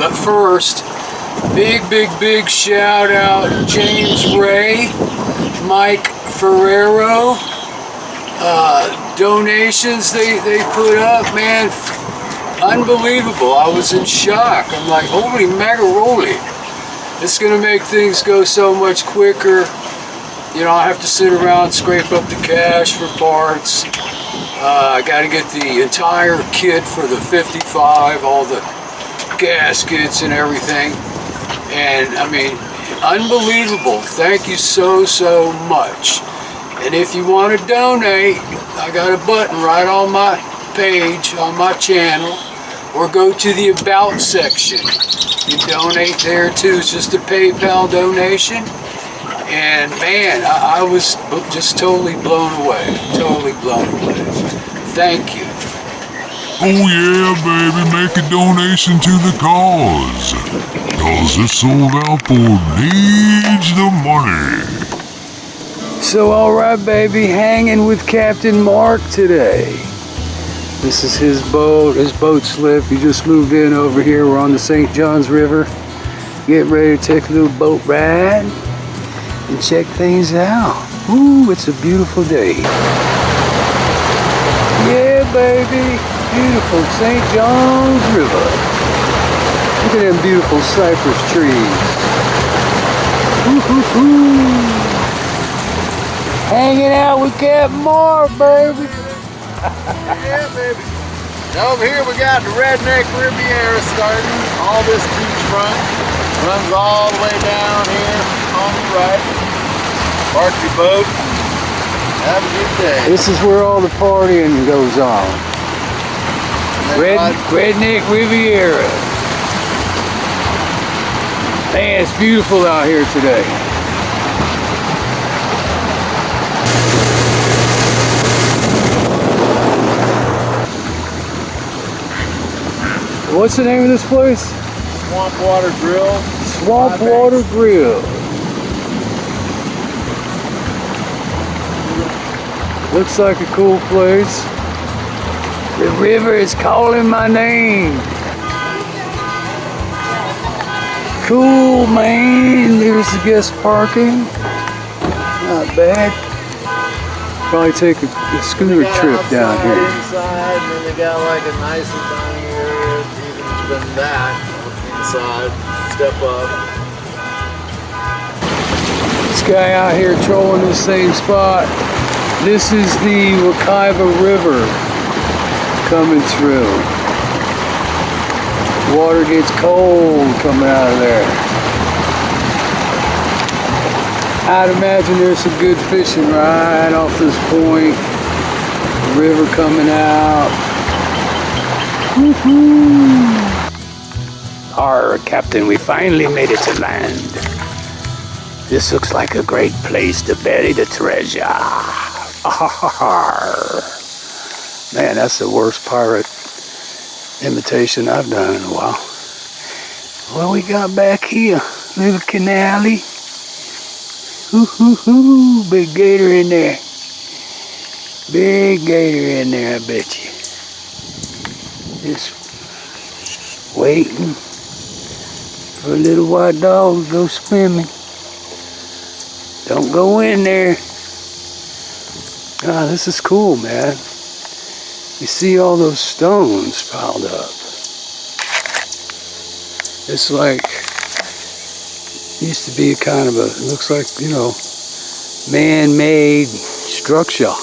But first, big shout out James Ray, Mike Ferrero, donations they put up, man, unbelievable. I was in shock. I'm like, holy macaroni. It's gonna make things go so much quicker. You know, I have to sit around, scrape up the cash for parts. I gotta get the entire kit for the 55, all the gaskets and everything. And I mean, unbelievable. Thank you so much. And if you want to donate, I got a button right on my page, on my channel, or go to the About section. You donate there too. It's just a PayPal donation. And man, I was just totally blown away. Totally blown away. Thank you. Oh yeah, baby, make a donation to the cause. Cause this old outboard needs the money. So alright baby, hanging with Captain Mark today. This is his boat slip. He just moved in over here. We're on the St. Johns River. Getting ready to take a little boat ride and check things out. Ooh, it's a beautiful day. Yeah baby, beautiful St. Johns River. Look at them beautiful cypress trees. Woo-hoo-hoo. Hanging out with Captain Mark, baby. Yeah, baby. Now over here we got the Redneck Riviera starting. All this beachfront runs all the way down here on the right. Park your boat. Have a good day. This is where all the partying goes on. Redneck Riviera. Man, it's beautiful out here today. What's the name of this place? Swamp Water Grill. Swamp Water Grill. Looks like a cool place. The river is calling my name. Cool, man. There's the guest parking. Not bad. Probably take a scooter trip down here. Inside, and then they got like a nicer dining area, even than that inside. Step up. This guy out here trolling the same spot. This is the Wekiva River coming through. Water gets cold coming out of there. I'd imagine there's some good fishing right off this point. The river coming out. Woohoo! Arr, Captain, we finally made it to land. This looks like a great place to bury the treasure. Arr. Man, that's the worst pirate imitation I've done in a while. What we got back here? Little canal-y. Hoo-hoo-hoo, big gator in there. Big gator in there, I bet you. Just waiting for a little white dog to go swimming. Don't go in there. Ah, this is cool, man. You see all those stones piled up. It's like, used to be a kind of a, it looks like, you know, man-made structure.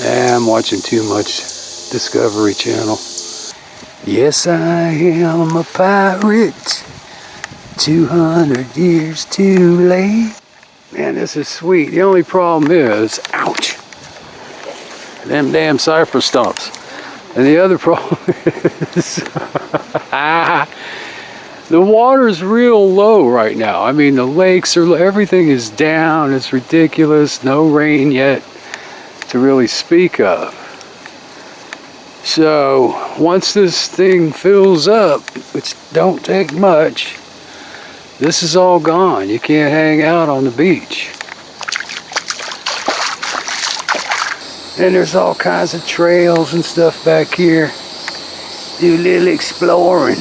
I'm watching too much Discovery Channel. Yes, I am a pirate. 200 years too late. Man, this is sweet. The only problem is, ouch, them damn cypress stumps. And the other problem is, the water's real low right now. I mean, the lakes are, everything is down. It's ridiculous. No rain yet to really speak of. So once this thing fills up, which don't take much, this is all gone. You can't hang out on the beach. And there's all kinds of trails and stuff back here. Do a little exploring.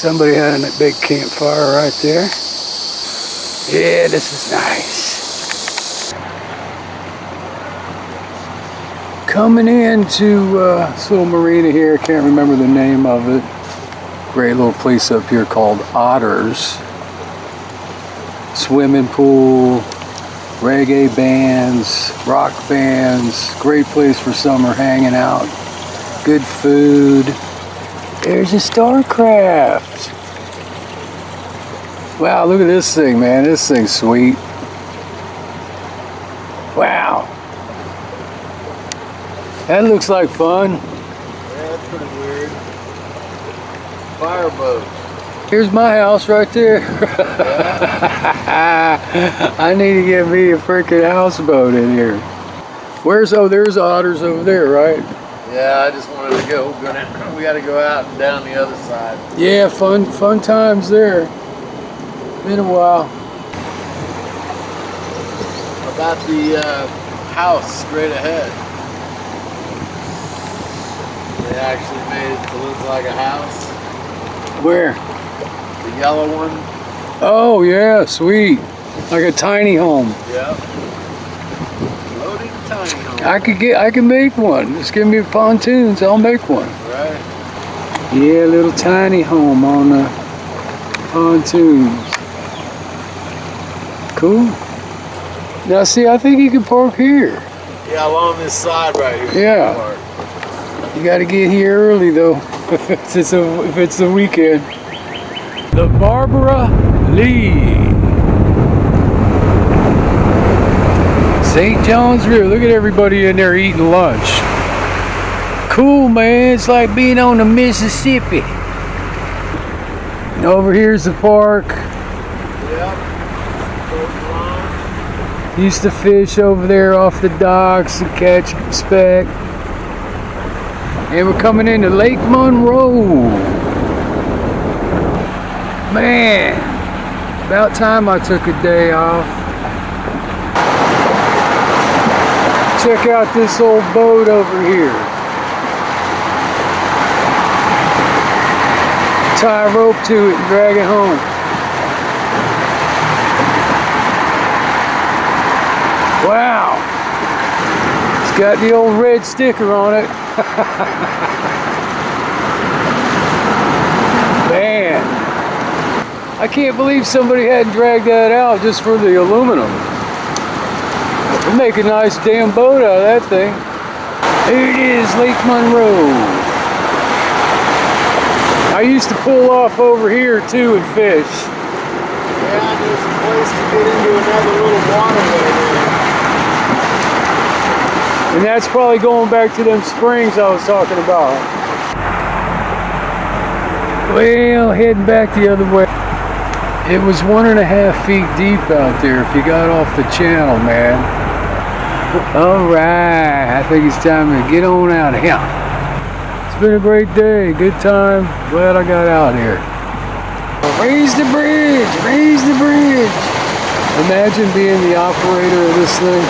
Somebody had a big campfire right there. Yeah, this is nice. Coming into this little marina here, I can't remember the name of it. Great little place up here called Otter's. Swimming pool, reggae bands, rock bands, great place for summer hanging out. Good food. There's a StarCraft. Wow, look at this thing, man. This thing's sweet. Wow. That looks like fun. Yeah, that's pretty weird. Fireboat. Here's my house right there. I need to get me a freaking houseboat in here. There's Otters over there, right? Yeah, I just wanted to go. We got to go out and down the other side. Yeah, fun times there. Been a while. About the house straight ahead. They actually made it to look like a house. Where? The yellow one. Oh yeah, sweet. Like a tiny home. Yep. Loaded tiny home. I can make one. Just give me pontoons, I'll make one. Right. Yeah, little tiny home on the pontoons. Cool. Now see, I think you can park here. Yeah, along this side right here. Yeah. You gotta get here early though, if it's the weekend. The Barbara Lee. St. John's River. Look at everybody in there eating lunch. Cool, man. It's like being on the Mississippi. And over here's the park. Yep. Used to fish over there off the docks and catch speck. And we're coming into Lake Monroe. Man, about time I took a day off. Check out this old boat over here. Tie a rope to it and drag it home. Wow. It's got the old red sticker on it. Man, I can't believe somebody hadn't dragged that out just for the aluminum. We'll make a nice damn boat out of that thing. Here it is, Lake Monroe. I used to pull off over here too and fish. Yeah, there's a place to get into another little waterway there. And that's probably going back to them springs I was talking about. Well, heading back the other way. It was 1.5 feet deep out there if you got off the channel, man. Alright, I think it's time to get on out of here. It's been a great day, good time. Glad I got out here. Raise the bridge, raise the bridge. Imagine being the operator of this thing.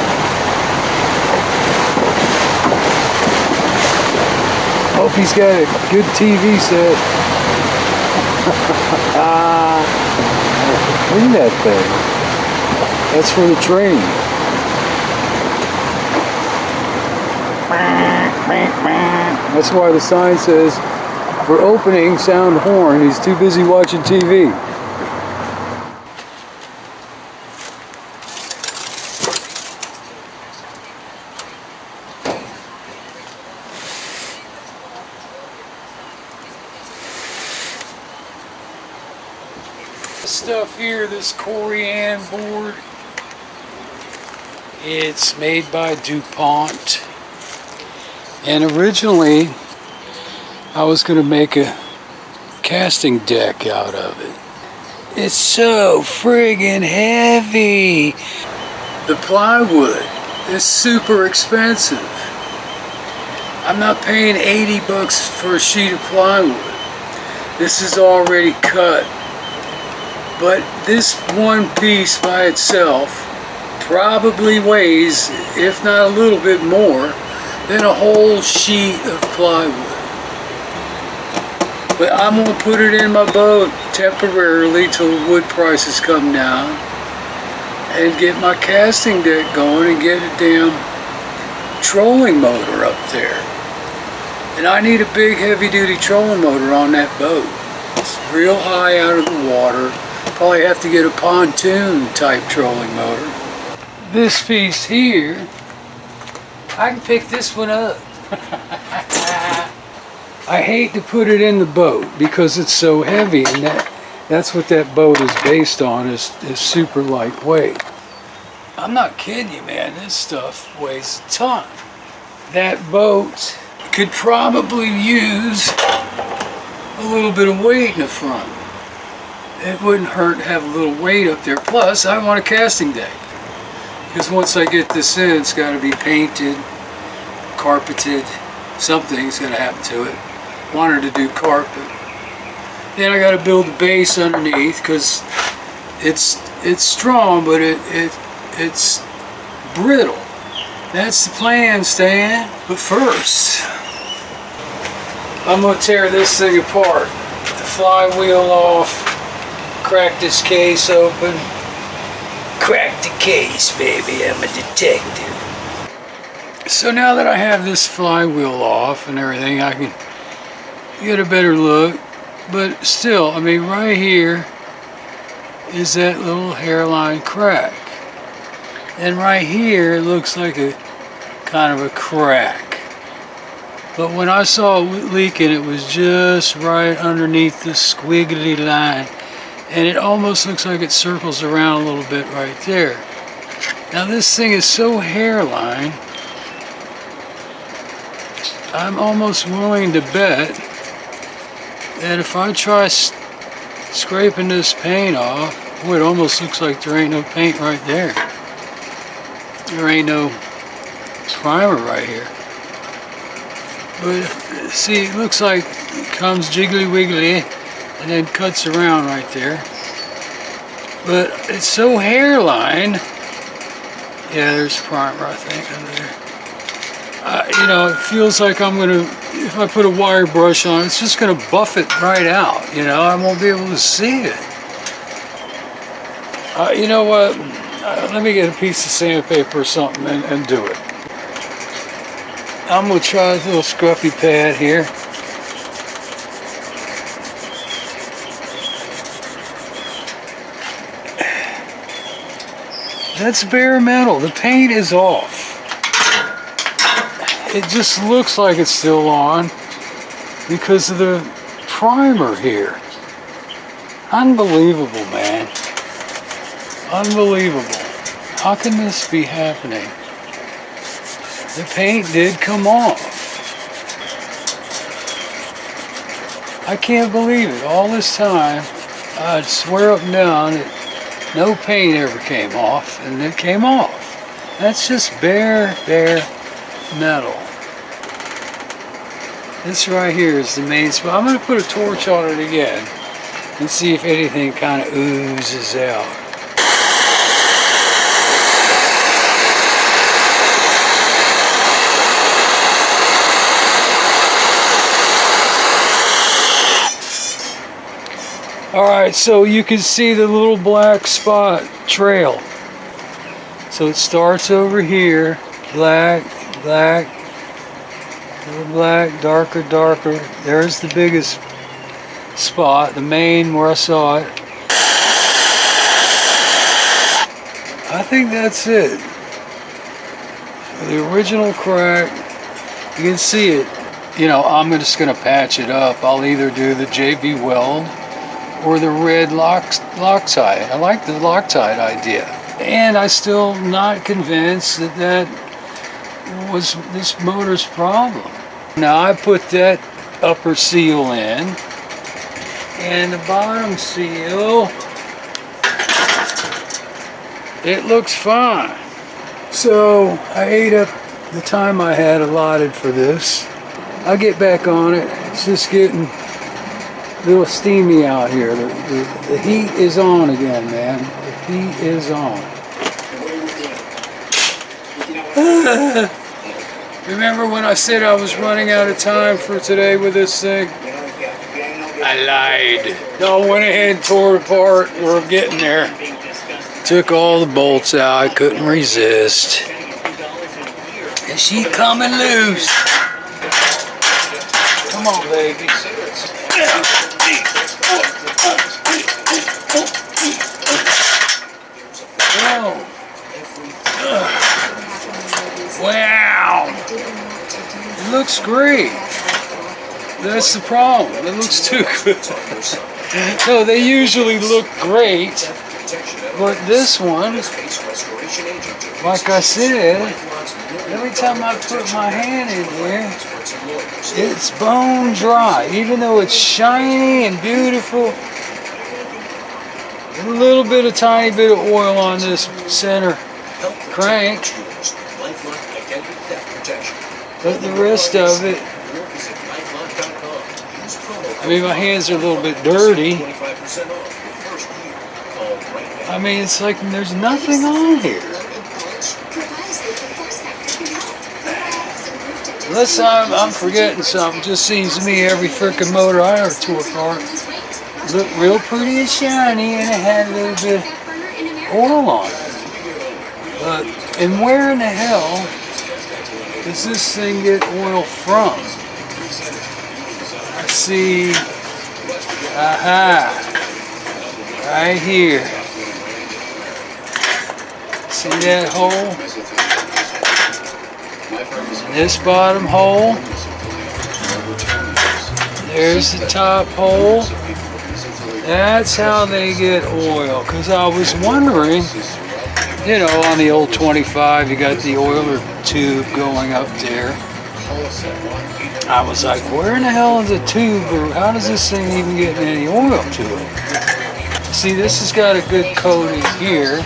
Hope he's got a good TV set. Look at that thing. That's for the train. That's why the sign says, for opening, sound horn. He's too busy watching TV. Stuff here, this Corian board, it's made by DuPont, and originally I was going to make a casting deck out of it. It's so friggin' heavy. The plywood is super expensive. I'm not paying 80 bucks for a sheet of plywood. This is already cut. But this one piece by itself probably weighs, if not a little bit more, than a whole sheet of plywood. But I'm gonna put it in my boat temporarily till wood prices come down and get my casting deck going and get a damn trolling motor up there. And I need a big heavy duty trolling motor on that boat. It's real high out of the water. Probably have to get a pontoon type trolling motor. This piece here, I can pick this one up. I hate to put it in the boat because it's so heavy, and that's what that boat is based on, is super lightweight. I'm not kidding you, man, this stuff weighs a ton. That boat could probably use a little bit of weight in the front. It wouldn't hurt to have a little weight up there. Plus, I want a casting deck. Because once I get this in, it's got to be painted, carpeted. Something's going to happen to it. Wanted to do carpet. Then I got to build a base underneath because it's strong, but it's brittle. That's the plan, Stan. But first, I'm going to tear this thing apart. Get the flywheel off, crack this case open. Crack the case, baby. I'm a detective. So now that I have this flywheel off and everything, I can get a better look. But still, I mean, right here is that little hairline crack. And right here, it looks like a kind of a crack. But when I saw it leaking, it was just right underneath the squiggly line. And it almost looks like it circles around a little bit right there. Now this thing is so hairline, I'm almost willing to bet that if I try scraping this paint off, boy, it almost looks like there ain't no paint right there. There ain't no primer right here. But see, it looks like it comes jiggly wiggly and then cuts around right there. But it's so hairline. Yeah, there's primer, I think, under there. You know, it feels like I'm gonna, if I put a wire brush on, it's just gonna buff it right out. You know, I won't be able to see it. You know what? Let me get a piece of sandpaper or something and do it. I'm gonna try this little scruffy pad here. That's bare metal. The paint is off. It just looks like it's still on because of the primer here. Unbelievable, man. Unbelievable. How can this be happening? The paint did come off. I can't believe it. All this time, I'd swear up and down that no paint ever came off, and it came off. That's just bare metal. This right here is the main spot. I'm going to put a torch on it again and see if anything kind of oozes out. Alright, so you can see the little black spot trail. So it starts over here, black, black, little black, darker, darker. There's the biggest spot, the main where I saw it. I think that's it. For the original crack, you can see it. You know, I'm just going to patch it up. I'll either do the JB weld or the red Loctite. I like the Loctite idea. And I'm still not convinced that that was this motor's problem. Now I put that upper seal in, and the bottom seal, it looks fine. So I ate up the time I had allotted for this. I'll get back on it. It's just getting a little steamy out here. The heat is on again, man. The heat is on. Remember when I said I was running out of time for today with this thing? I lied. No, I went ahead and tore it apart. We're getting there. Took all the bolts out. I couldn't resist. And she coming loose. Come on, baby. Oh. Wow. It looks great. That's the problem. It looks too good. No, they usually look great. But this one, like I said, every time I put my hand in here, it's bone dry. Even though it's shiny and beautiful, a little bit of tiny bit of oil on this center crank. But the rest of it, I mean, my hands are a little bit dirty. I mean, it's like there's nothing on here. Unless I'm forgetting something. Just seems to me every frickin' motor I ever tore apart looked real pretty and shiny, and it had a little bit of oil on it. But, and where in the hell does this thing get oil from? I see, aha, right here. See that hole? This bottom hole. There's the top hole. That's how they get oil. Because I was wondering, you know, on the old 25, you got the oiler tube going up there. I was like, where in the hell is the tube? Or how does this thing even get any oil to it? See, this has got a good coating here.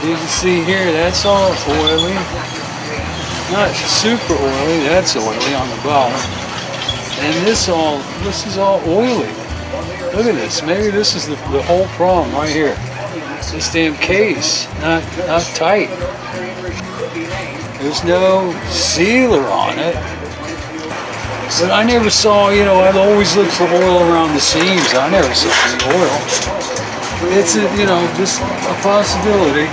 You can see here, that's all oily. Not super oily, that's oily on the bottom. And this is all oily. Look at this, maybe this is the whole problem right here. This damn case, not tight. There's no sealer on it. But I never saw, you know, I'd always look for oil around the seams. I never saw any oil. It's a, you know, just a possibility.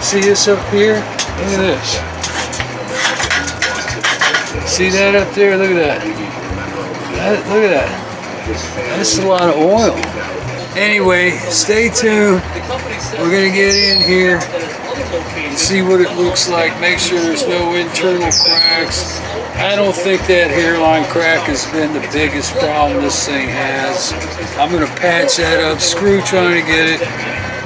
See this up here? Look at this. See that up there? Look at that. Look at that. That's a lot of oil. Anyway, stay tuned. We're going to get in here and see what it looks like. Make sure there's no internal cracks. I don't think that hairline crack has been the biggest problem this thing has. I'm going to patch that up, screw trying to get it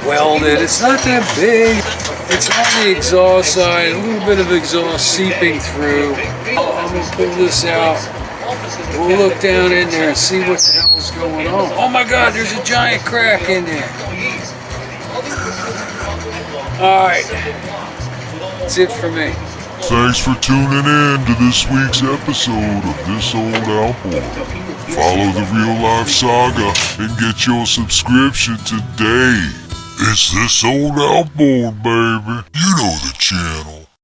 welded. It's not that big. It's on the exhaust side, a little bit of exhaust seeping through. I'm going to pull this out. We'll look down in there and see what the hell is going on. Oh my God, there's a giant crack in there. Alright, that's it for me. Thanks for tuning in to this week's episode of This Old Outboard. Follow the real life saga and get your subscription today. It's This Old Outboard, baby. You know the channel.